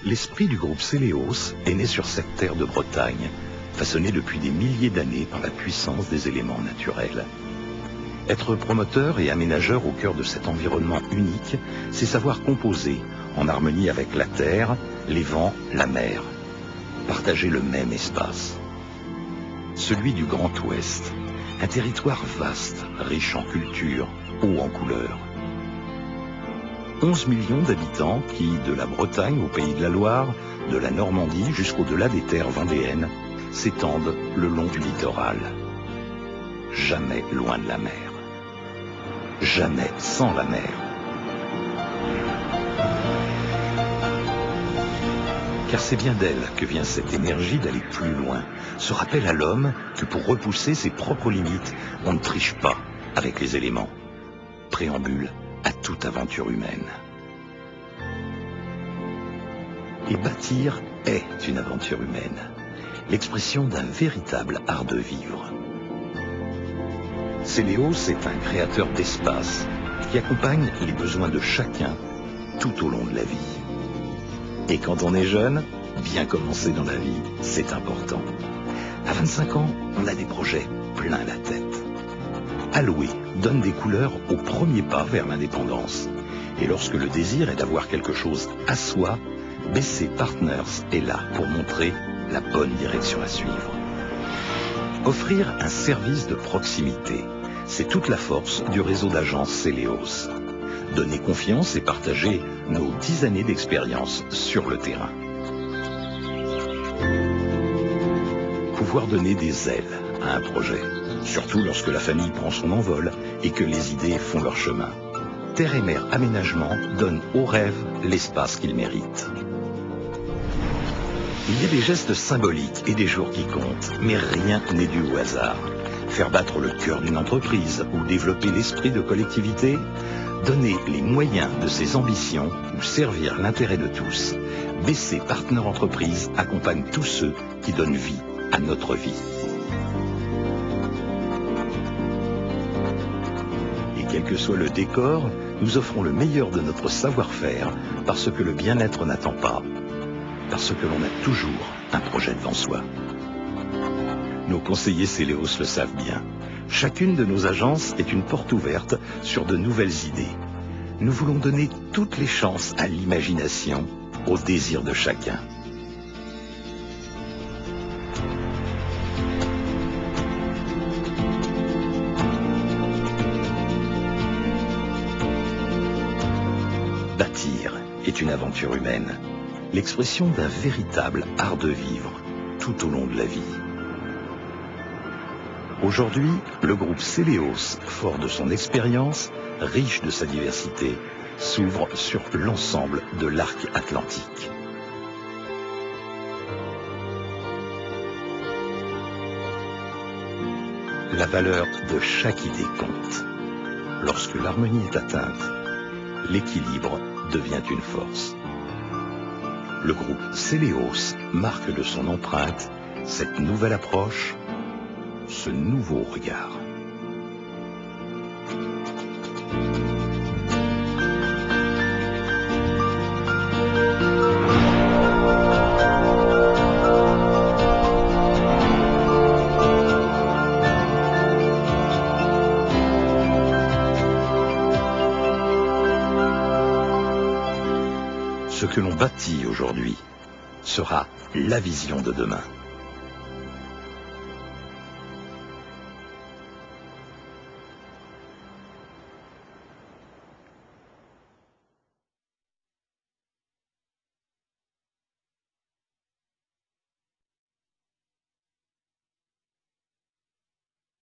L'esprit du groupe Céléos est né sur cette terre de Bretagne, façonnée depuis des milliers d'années par la puissance des éléments naturels. Être promoteur et aménageur au cœur de cet environnement unique, c'est savoir composer en harmonie avec la terre, les vents, la mer. Partager le même espace. Celui du Grand Ouest, un territoire vaste, riche en culture, haut en couleurs. 11 millions d'habitants qui, de la Bretagne au Pays de la Loire, de la Normandie jusqu'au-delà des terres vendéennes, s'étendent le long du littoral. Jamais loin de la mer. Jamais sans la mer. Car c'est bien d'elle que vient cette énergie d'aller plus loin, ce rappel à l'homme que pour repousser ses propres limites, on ne triche pas avec les éléments. Préambule à toute aventure humaine. Et bâtir est une aventure humaine, l'expression d'un véritable art de vivre. Céléos est un créateur d'espace qui accompagne les besoins de chacun tout au long de la vie. Et quand on est jeune, bien commencer dans la vie, c'est important. À 25 ans, on a des projets plein la tête. Allouer donne des couleurs au premier pas vers l'indépendance. Et lorsque le désir est d'avoir quelque chose à soi, BC Partners est là pour montrer la bonne direction à suivre. Offrir un service de proximité, c'est toute la force du réseau d'agences Céléos. Donner confiance et partager nos 10 années d'expérience sur le terrain. Pouvoir donner des ailes à un projet, surtout lorsque la famille prend son envol et que les idées font leur chemin. Terre et Mer Aménagement donne aux rêves l'espace qu'ils méritent. Il y a des gestes symboliques et des jours qui comptent, mais rien n'est dû au hasard. Faire battre le cœur d'une entreprise ou développer l'esprit de collectivité, donner les moyens de ses ambitions ou servir l'intérêt de tous, BC Partners Entreprises accompagne tous ceux qui donnent vie à notre vie. Et quel que soit le décor, nous offrons le meilleur de notre savoir-faire parce que le bien-être n'attend pas, parce que l'on a toujours un projet devant soi. Nos conseillers Céléos le savent bien. Chacune de nos agences est une porte ouverte sur de nouvelles idées. Nous voulons donner toutes les chances à l'imagination, au désir de chacun. Bâtir est une aventure humaine, l'expression d'un véritable art de vivre tout au long de la vie. Aujourd'hui, le groupe Céléos, fort de son expérience, riche de sa diversité, s'ouvre sur l'ensemble de l'arc atlantique. La valeur de chaque idée compte. Lorsque l'harmonie est atteinte, l'équilibre devient une force. Le groupe Céléos marque de son empreinte cette nouvelle approche, ce nouveau regard. Ce que l'on bâtit aujourd'hui sera la vision de demain.